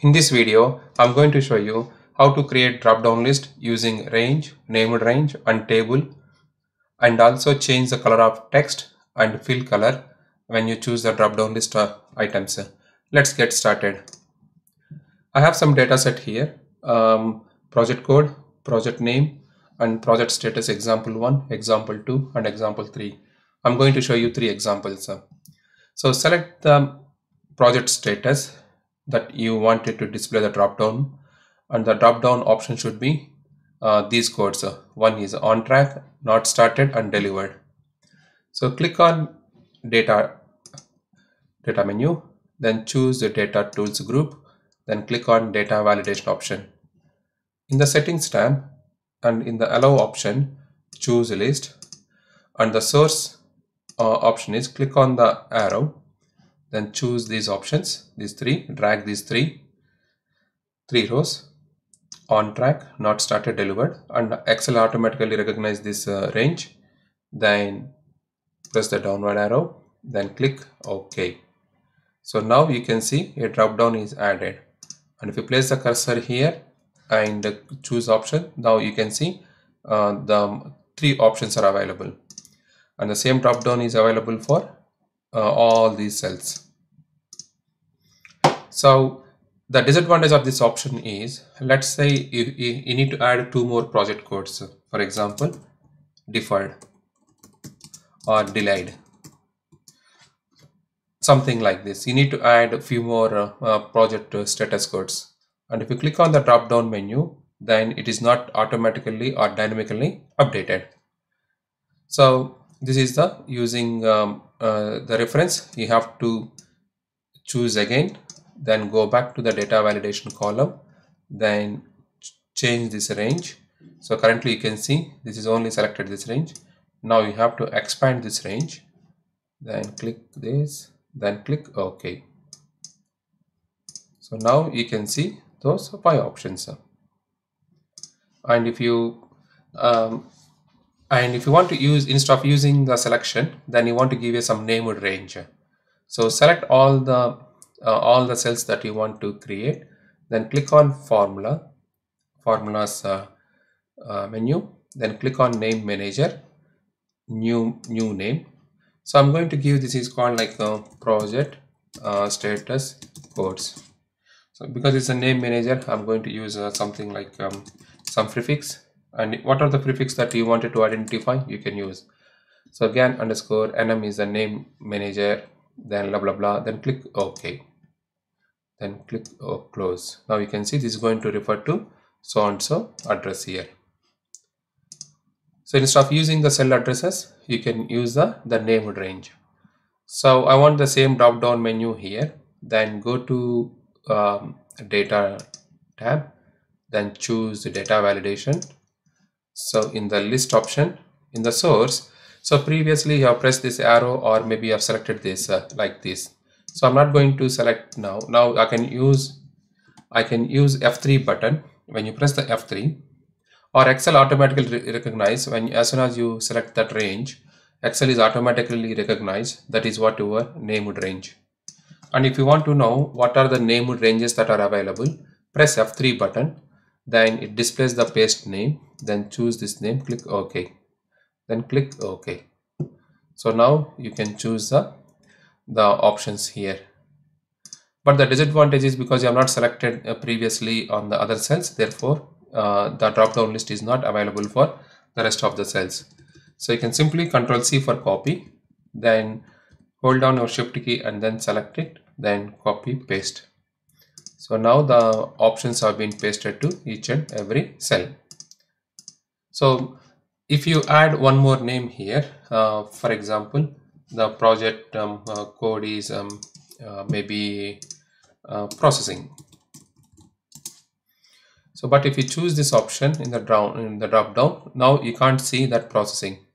In this video, I'm going to show you how to create drop-down list using range, named range and table, and also change the color of text and fill color when you choose the drop-down list items. Let's get started. I have some data set here, project code, project name, and project status example 1, example 2, and example 3. I'm going to show you 3 examples. So select the project status that you wanted to display the drop down, and the drop down option should be these codes. One is on track, not started, and delivered. So click on data menu, then choose the data tools group, then click on data validation option. In the settings tab and in the allow option, choose list, and the source option is click on the arrow, then choose these options, these three, drag these three rows, on track, not started, delivered, and Excel automatically recognize this range. Then press the downward arrow, then click OK. So now you can see a drop down is added, and if you place the cursor here and choose option, now you can see the 3 options are available, and the same drop down is available for all these cells. So the disadvantage of this option is, let's say you need to add 2 more project codes, for example deferred or delayed, something like this. You need to add a few more project status codes, and if you click on the drop down menu, then it is not automatically or dynamically updated. So this is the using the reference. You have to choose again, then go back to the data validation column, then change this range. So currently you can see this is only selected this range. Now you have to expand this range, then click this, then click OK. So now you can see those 5 options. And if you want to use, instead of using the selection, then you want to give you some named range. So select all the cells that you want to create, then click on formulas menu, then click on name manager, new name. So I'm going to give, this is called like project status codes. So because it's a name manager, I'm going to use something like some prefix, and what are the prefix that you wanted to identify, you can use. So again, underscore nm is the name manager, then blah blah blah, then click OK, then click close. Now you can see this is going to refer to so and so address here. So instead of using the cell addresses, you can use the named range. So I want the same drop down menu here, then go to data tab, then choose the data validation. So in the list option, in the source, so previously you have pressed this arrow, or maybe you have selected this like this. So I'm not going to select now. Now I can use F3 button. When you press the F3, or Excel automatically recognize when, as soon as you select that range, Excel is automatically recognized that is what your named range. And if you want to know what are the named ranges that are available, press F3 button, then it displays the paste name, then choose this name, click OK, then click OK. So now you can choose the options here. But the disadvantage is, because you have not selected previously on the other cells, therefore the drop down list is not available for the rest of the cells. So you can simply Ctrl C for copy, then hold down your shift key and then select it, then copy paste. So now the options have been pasted to each and every cell. So if you add one more name here, for example the project code is maybe processing. So but if you choose this option in the drop down, now you can't see that processing,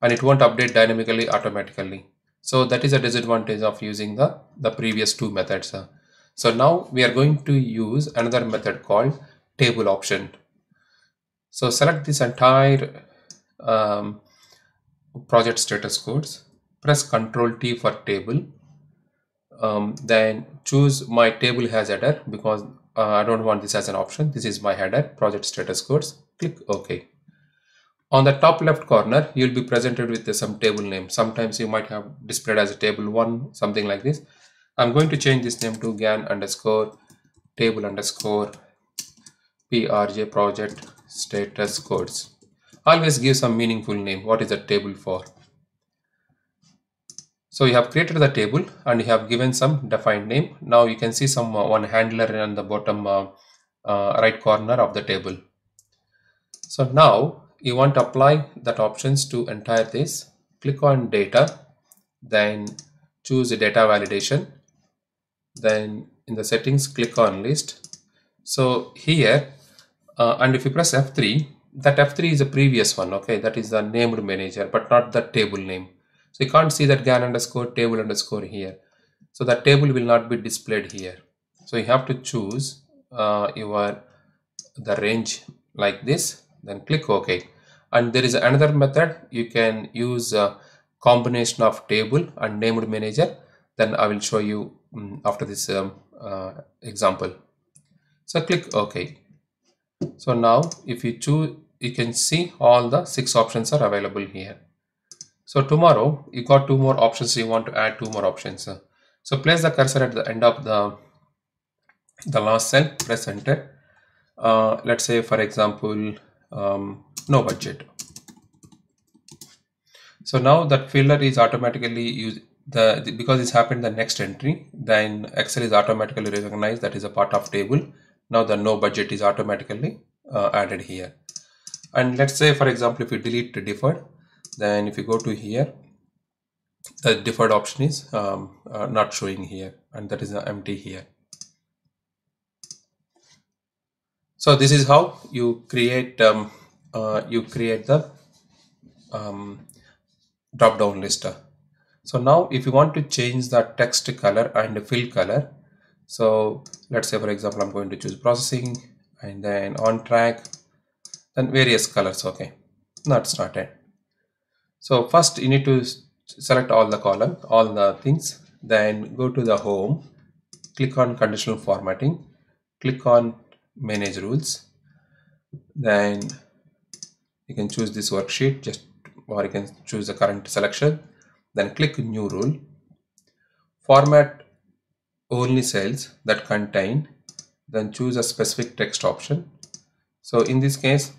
and it won't update dynamically automatically. So that is a disadvantage of using the previous 2 methods. So now we are going to use another method called table option. So select this entire project status codes, press Ctrl T for table, Then choose my table has header, because I don't want this as an option. This is my header, project status codes. Click OK. On the top left corner, you'll be presented with some table name. Sometimes you might have displayed as a table 1, something like this. I'm going to change this name to GAN underscore table underscore PRJ project status codes. Always give some meaningful name. What is the table for? So you have created the table and you have given some defined name. Now you can see some one handler on the bottom right corner of the table. So now you want to apply that options to entire this. Click on data, then choose the data validation. Then in the settings, click on list. So here, and if you press F3, that F3 is the previous one, okay? That is the named manager, but not the table name. So you can't see that GAN underscore table underscore here. So that table will not be displayed here. So you have to choose the range like this, then click OK. And there is another method. You can use a combination of table and named manager. Then I will show you after this example. So click OK. So now if you choose, you can see all the 6 options are available here. So tomorrow you got 2 more options. You want to add 2 more options. So place the cursor at the end of the last cell, press enter. Let's say for example no budget. So now that filter is automatically used because it's happened the next entry, then Excel is automatically recognized that is a part of table. Now the no budget is automatically added here. And let's say for example if you delete the deferred, then if you go to here, the deferred option is not showing here, and that is empty here. So this is how you create the drop down list. So now if you want to change the text color and fill color, so let's say for example I'm going to choose processing and then on track, then various colors. Okay, not started. So first you need to select all the column, all the things, then go to the home, click on conditional formatting, click on manage rules, then you can choose this worksheet, or you can choose the current selection, then click new rule, format only cells that contain, then choose a specific text option. So in this case,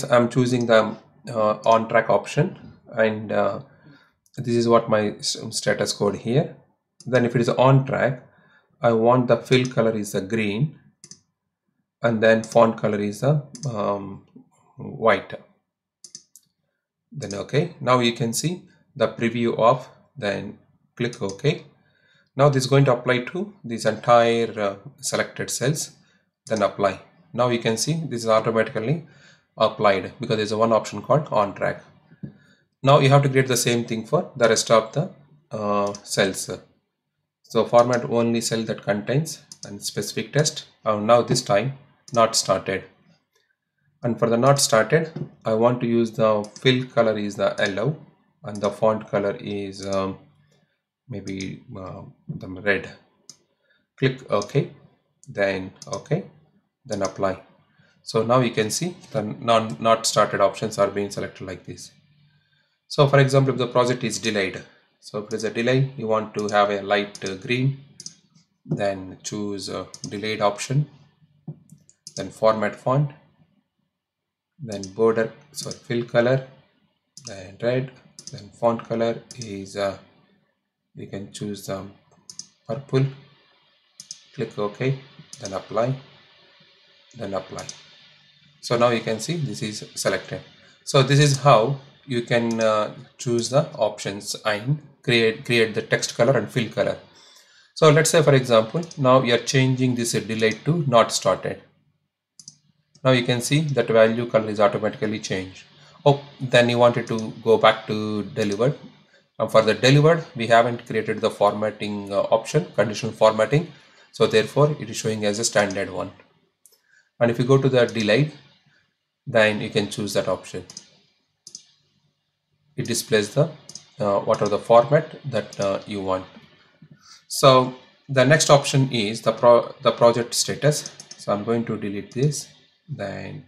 I'm choosing the on track option, and this is what my status code here. Then if it is on track, I want the fill color is the green, and then font color is the white. Then okay, now you can see the preview of, then click OK. Now this is going to apply to this entire selected cells, then apply. Now you can see this is automatically applied because there's a one option called on track. Now you have to create the same thing for the rest of the cells. So format only cell that contains and specific text. Now this time not started. And for the not started, I want to use the fill color is the yellow and the font color is maybe the red. Click OK, then OK, then apply. So now you can see the not started options are being selected like this. So for example, if the project is delayed, so if there's a delay, you want to have a light green, then choose delayed option, then format font, then border, so fill color, then red, then font color is you can choose purple, click OK, then apply, then apply. So now you can see this is selected. So this is how you can choose the options and create the text color and fill color. So let's say for example, now you are changing this delayed to not started. Now you can see that value color is automatically changed. Oh, then you wanted to go back to delivered. For the delivered, we haven't created the formatting option, conditional formatting. So therefore it is showing as a standard one. And if you go to the delayed, then you can choose that option. it displays the whatever the format that you want. So the next option is the project status. So I'm going to delete this, then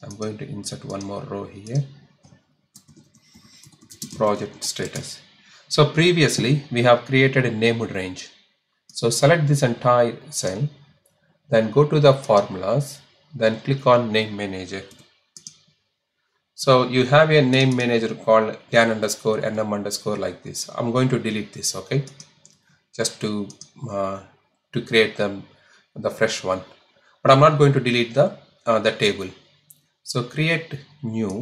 I'm going to insert one more row here, project status. So previously we have created a named range. So select this entire cell, then go to the formulas, then click on name manager. So you have a name manager called gan underscore nm underscore like this. I'm going to delete this, okay, just to create the fresh one, but I'm not going to delete the table. So create new,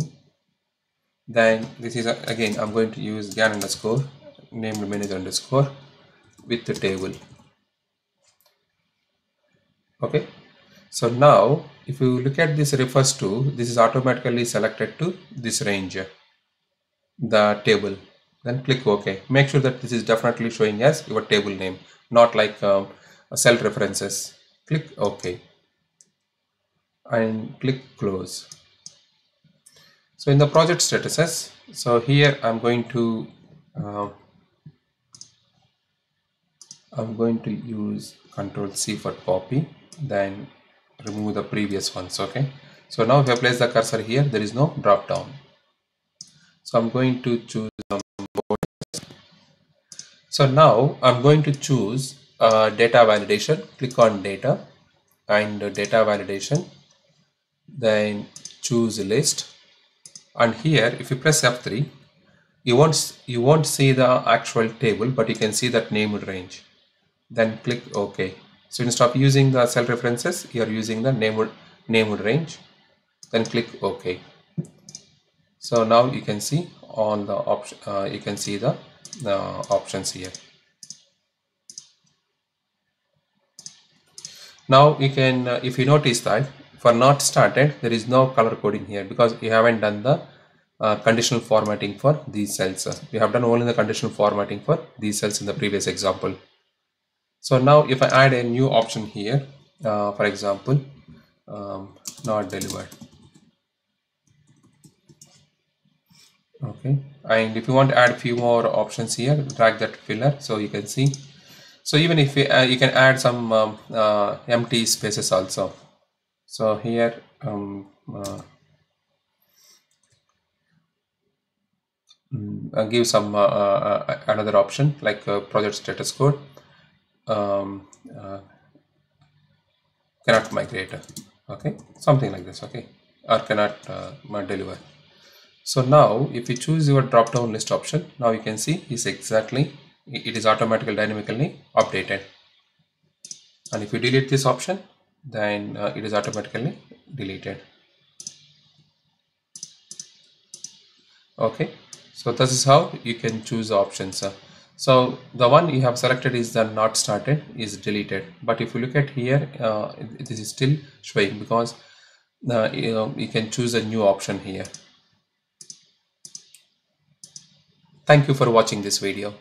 then this is again I'm going to use gan underscore name manager underscore with the table. Okay, so now if you look at this refers to, this is automatically selected to this range, the table. Then click OK. Make sure that this is definitely showing as your table name, not like a cell references. Click OK and click close. So in the project statuses, so here I'm going to use Control C for copy, then remove the previous ones. Okay, so now if I place the cursor here, there is no drop down. So I'm going to choose so now I'm going to choose data validation. Click on data and data validation, then choose list, and here if you press F3, you won't see the actual table, but you can see that named range. Then click OK. So instead of using the cell references, you are using the named range. Then click OK. So now you can see all the options. You can see the options here. Now you can, if you notice that for not started, there is no color coding here because you haven't done the conditional formatting for these cells. We have done only the conditional formatting for these cells in the previous example. So now if I add a new option here, for example, not delivered. Okay, and if you want to add a few more options here, drag that filler so you can see. So even if you can add some empty spaces also. So here I'll give some another option like project status code cannot migrate, okay, something like this, okay, or cannot deliver. So now if you choose your drop down list option, now you can see is exactly, it is automatically dynamically updated. And if you delete this option, then it is automatically deleted. Okay, so this is how you can choose the options. So the one you have selected is the not started is deleted, but if you look at here, this is still showing because you can choose a new option here. Thank you for watching this video.